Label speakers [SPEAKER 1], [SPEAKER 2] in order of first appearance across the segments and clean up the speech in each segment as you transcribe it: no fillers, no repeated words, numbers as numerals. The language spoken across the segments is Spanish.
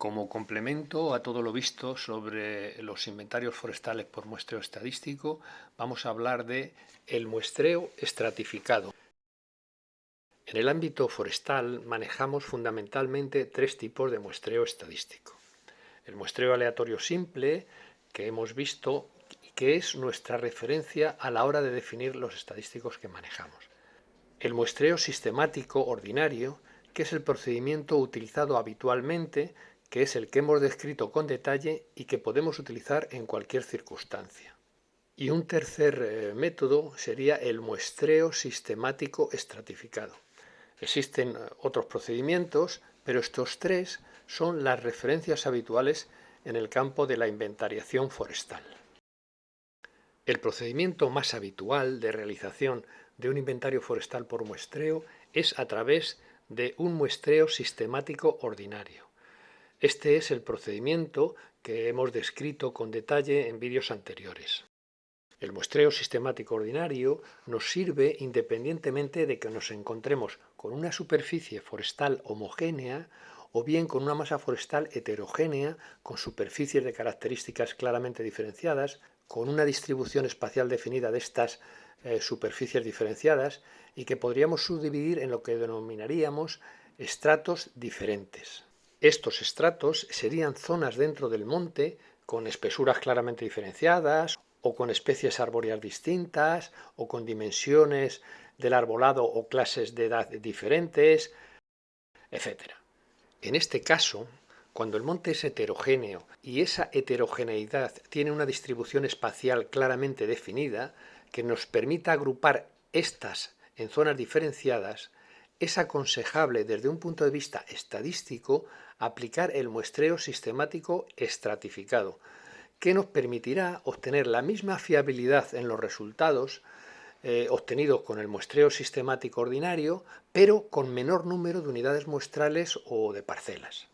[SPEAKER 1] Como complemento a todo lo visto sobre los inventarios forestales por muestreo estadístico, vamos a hablar de el muestreo estratificado. En el ámbito forestal manejamos fundamentalmente tres tipos de muestreo estadístico. El muestreo aleatorio simple, que hemos visto, que es nuestra referencia a la hora de definir los estadísticos que manejamos. El muestreo sistemático ordinario, que es el procedimiento utilizado habitualmente, que es el que hemos descrito con detalle y que podemos utilizar en cualquier circunstancia. Y un tercer método sería el muestreo sistemático estratificado. Existen otros procedimientos, pero estos tres son las referencias habituales en el campo de la inventariación forestal. El procedimiento más habitual de realización de un inventario forestal por muestreo es a través de un muestreo sistemático ordinario. Este es el procedimiento que hemos descrito con detalle en vídeos anteriores. El muestreo sistemático ordinario nos sirve independientemente de que nos encontremos con una superficie forestal homogénea o bien con una masa forestal heterogénea, con superficies de características claramente diferenciadas, con una distribución espacial definida de estas superficies diferenciadas y que podríamos subdividir en lo que denominaríamos estratos diferentes. Estos estratos serían zonas dentro del monte con espesuras claramente diferenciadas o con especies arbóreas distintas o con dimensiones del arbolado o clases de edad diferentes, etc. En este caso, cuando el monte es heterogéneo y esa heterogeneidad tiene una distribución espacial claramente definida que nos permita agrupar estas en zonas diferenciadas, es aconsejable desde un punto de vista estadístico aplicar el muestreo sistemático estratificado, que nos permitirá obtener la misma fiabilidad en los resultados obtenidos con el muestreo sistemático ordinario, pero con menor número de unidades muestrales o de parcelas.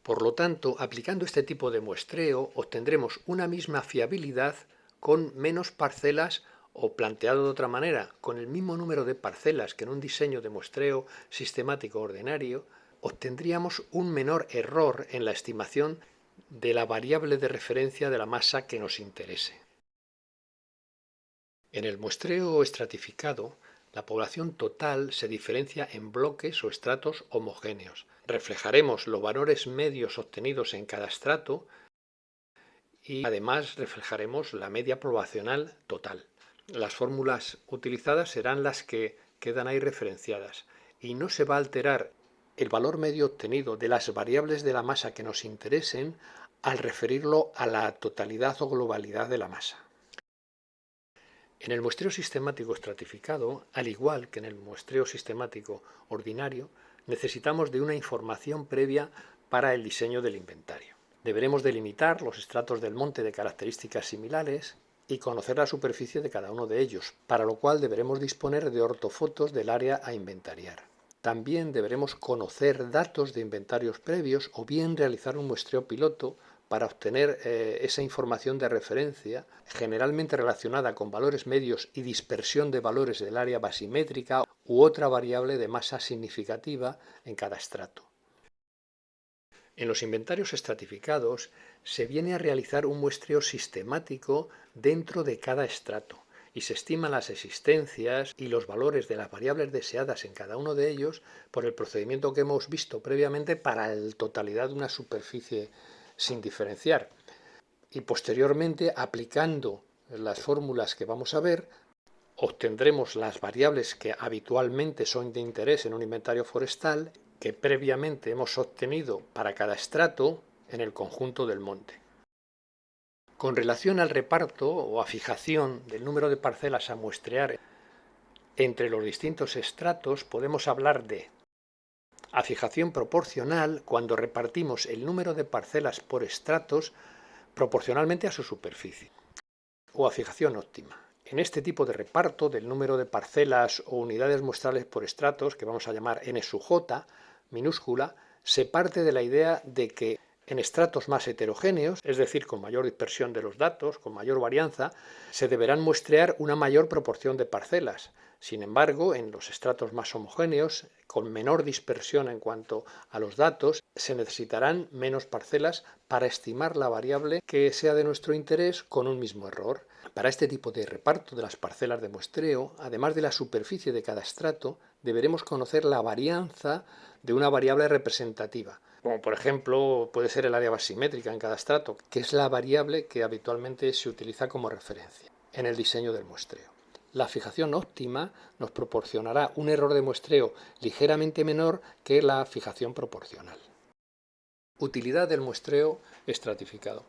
[SPEAKER 1] Por lo tanto, aplicando este tipo de muestreo, obtendremos una misma fiabilidad con menos parcelas o, planteado de otra manera, con el mismo número de parcelas que en un diseño de muestreo sistemático ordinario, obtendríamos un menor error en la estimación de la variable de referencia de la masa que nos interese. En el muestreo estratificado, la población total se diferencia en bloques o estratos homogéneos. Reflejaremos los valores medios obtenidos en cada estrato y además reflejaremos la media poblacional total. Las fórmulas utilizadas serán las que quedan ahí referenciadas y no se va a alterar el valor medio obtenido de las variables de la masa que nos interesen al referirlo a la totalidad o globalidad de la masa. En el muestreo sistemático estratificado, al igual que en el muestreo sistemático ordinario, necesitamos de una información previa para el diseño del inventario. Deberemos delimitar los estratos del monte de características similares y conocer la superficie de cada uno de ellos, para lo cual deberemos disponer de ortofotos del área a inventariar. También deberemos conocer datos de inventarios previos o bien realizar un muestreo piloto para obtener esa información de referencia, generalmente relacionada con valores medios y dispersión de valores del área basimétrica u otra variable de masa significativa en cada estrato. En los inventarios estratificados se viene a realizar un muestreo sistemático dentro de cada estrato y se estiman las existencias y los valores de las variables deseadas en cada uno de ellos por el procedimiento que hemos visto previamente para la totalidad de una superficie sin diferenciar. Y posteriormente, aplicando las fórmulas que vamos a ver, obtendremos las variables que habitualmente son de interés en un inventario forestal que previamente hemos obtenido para cada estrato en el conjunto del monte. Con relación al reparto o a fijación del número de parcelas a muestrear entre los distintos estratos, podemos hablar de a fijación proporcional cuando repartimos el número de parcelas por estratos proporcionalmente a su superficie, o a fijación óptima. En este tipo de reparto del número de parcelas o unidades muestrales por estratos, que vamos a llamar n sub j minúscula, se parte de la idea de que en estratos más heterogéneos, es decir, con mayor dispersión de los datos, con mayor varianza, se deberán muestrear una mayor proporción de parcelas, Sin embargo, en los estratos más homogéneos, con menor dispersión en cuanto a los datos, se necesitarán menos parcelas para estimar la variable que sea de nuestro interés con un mismo error. Para este tipo de reparto de las parcelas de muestreo, además de la superficie de cada estrato, deberemos conocer la varianza de una variable representativa, como por ejemplo puede ser el área basimétrica en cada estrato, que es la variable que habitualmente se utiliza como referencia en el diseño del muestreo. La fijación óptima nos proporcionará un error de muestreo ligeramente menor que la fijación proporcional. Utilidad del muestreo estratificado.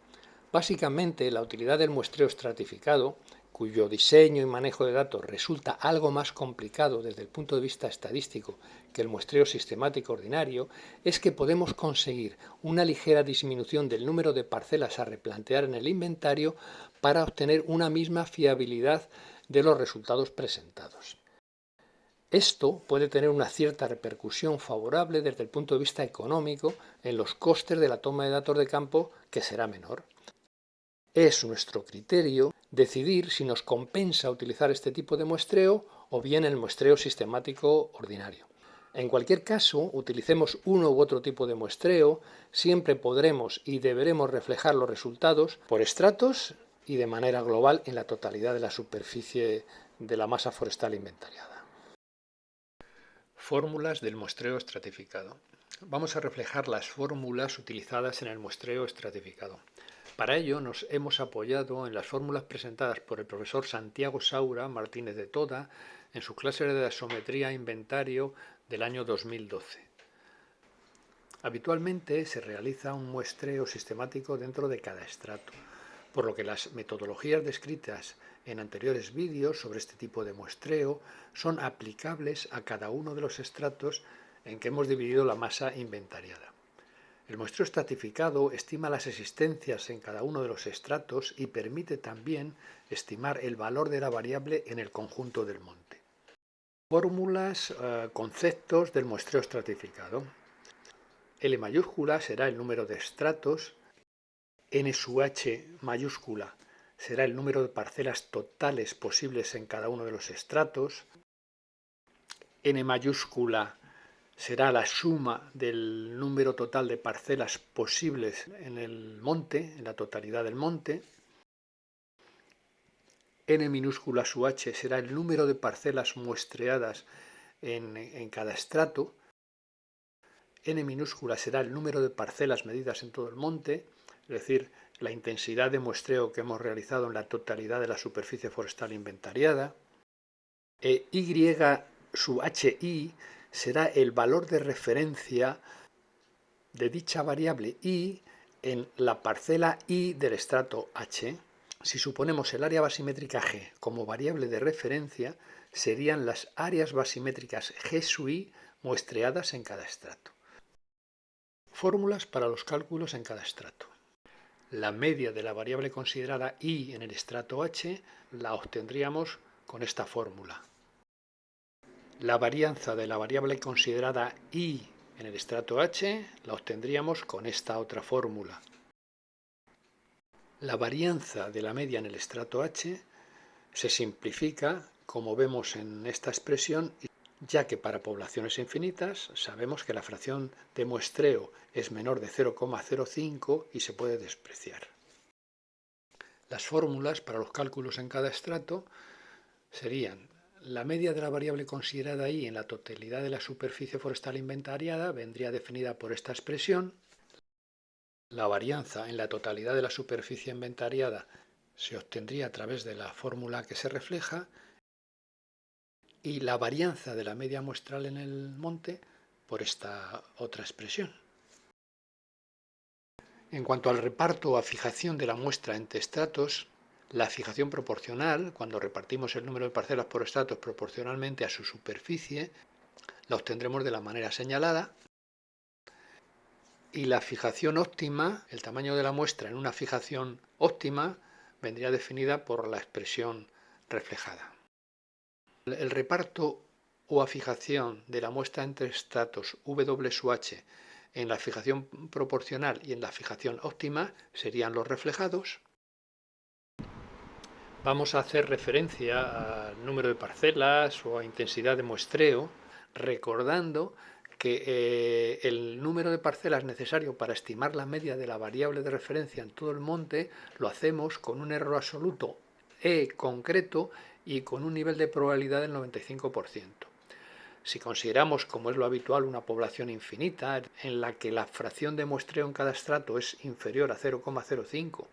[SPEAKER 1] Básicamente, la utilidad del muestreo estratificado, cuyo diseño y manejo de datos resulta algo más complicado desde el punto de vista estadístico que el muestreo sistemático ordinario, es que podemos conseguir una ligera disminución del número de parcelas a replantear en el inventario para obtener una misma fiabilidad de los resultados presentados. Esto puede tener una cierta repercusión favorable desde el punto de vista económico en los costes de la toma de datos de campo, que será menor. Es nuestro criterio decidir si nos compensa utilizar este tipo de muestreo o bien el muestreo sistemático ordinario. En cualquier caso, utilicemos uno u otro tipo de muestreo, siempre podremos y deberemos reflejar los resultados por estratos y de manera global en la totalidad de la superficie de la masa forestal inventariada. Fórmulas del muestreo estratificado. Vamos a reflejar las fórmulas utilizadas en el muestreo estratificado. Para ello nos hemos apoyado en las fórmulas presentadas por el profesor Santiago Saura Martínez de Toda en su clase de gasometría inventario del año 2012. Habitualmente se realiza un muestreo sistemático dentro de cada estrato, por lo que las metodologías descritas en anteriores vídeos sobre este tipo de muestreo son aplicables a cada uno de los estratos en que hemos dividido la masa inventariada. El muestreo estratificado estima las existencias en cada uno de los estratos y permite también estimar el valor de la variable en el conjunto del monte. Fórmulas, conceptos del muestreo estratificado. L mayúscula será el número de estratos, N sub H mayúscula será el número de parcelas totales posibles en cada uno de los estratos, N mayúscula será la suma del número total de parcelas posibles en el monte, en la totalidad del monte, N minúscula sub H será el número de parcelas muestreadas en cada estrato, N minúscula será el número de parcelas medidas en todo el monte, es decir, la intensidad de muestreo que hemos realizado en la totalidad de la superficie forestal inventariada. Y sub HI será el valor de referencia de dicha variable I en la parcela I del estrato H. Si suponemos el área basimétrica G como variable de referencia, serían las áreas basimétricas G sub I muestreadas en cada estrato. Fórmulas para los cálculos en cada estrato. La media de la variable considerada I en el estrato H la obtendríamos con esta fórmula. La varianza de la variable considerada I en el estrato H la obtendríamos con esta otra fórmula. La varianza de la media en el estrato H se simplifica, como vemos en esta expresión, ya que para poblaciones infinitas sabemos que la fracción de muestreo es menor de 0,05 y se puede despreciar. Las fórmulas para los cálculos en cada estrato serían: la media de la variable considerada I en la totalidad de la superficie forestal inventariada vendría definida por esta expresión. La varianza en la totalidad de la superficie inventariada se obtendría a través de la fórmula que se refleja, y la varianza de la media muestral en el monte por esta otra expresión. En cuanto al reparto o a fijación de la muestra entre estratos, la fijación proporcional, cuando repartimos el número de parcelas por estratos proporcionalmente a su superficie, la obtendremos de la manera señalada. Y la fijación óptima, el tamaño de la muestra en una fijación óptima, vendría definida por la expresión reflejada. El reparto o a fijación de la muestra entre estratos W sub H en la fijación proporcional y en la fijación óptima serían los reflejados. vamos a hacer referencia al número de parcelas o a intensidad de muestreo, recordando que el número de parcelas necesario para estimar la media de la variable de referencia en todo el monte lo hacemos con un error absoluto E concreto y con un nivel de probabilidad del 95%. Si consideramos, como es lo habitual, una población infinita en la que la fracción de muestreo en cada estrato es inferior a 0,05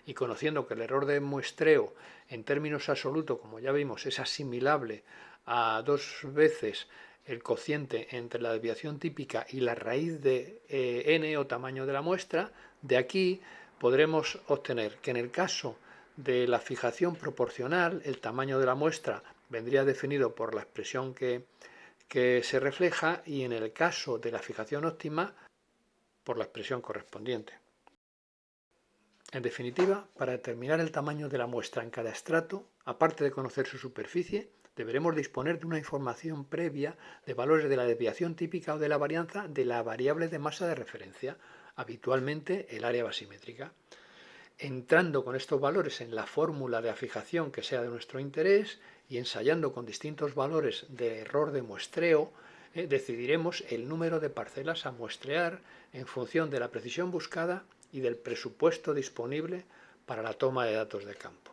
[SPEAKER 1] y conociendo que el error de muestreo en términos absolutos, como ya vimos, es asimilable a 2 veces el cociente entre la desviación típica y la raíz de n o tamaño de la muestra, de aquí podremos obtener que en el caso de la fijación proporcional, el tamaño de la muestra vendría definido por la expresión que se refleja, y en el caso de la fijación óptima por la expresión correspondiente. En definitiva, para determinar el tamaño de la muestra en cada estrato, aparte de conocer su superficie, deberemos disponer de una información previa de valores de la desviación típica o de la varianza de la variable de masa de referencia, habitualmente el área basimétrica. Entrando con estos valores en la fórmula de afijación que sea de nuestro interés y ensayando con distintos valores de error de muestreo, decidiremos el número de parcelas a muestrear en función de la precisión buscada y del presupuesto disponible para la toma de datos de campo.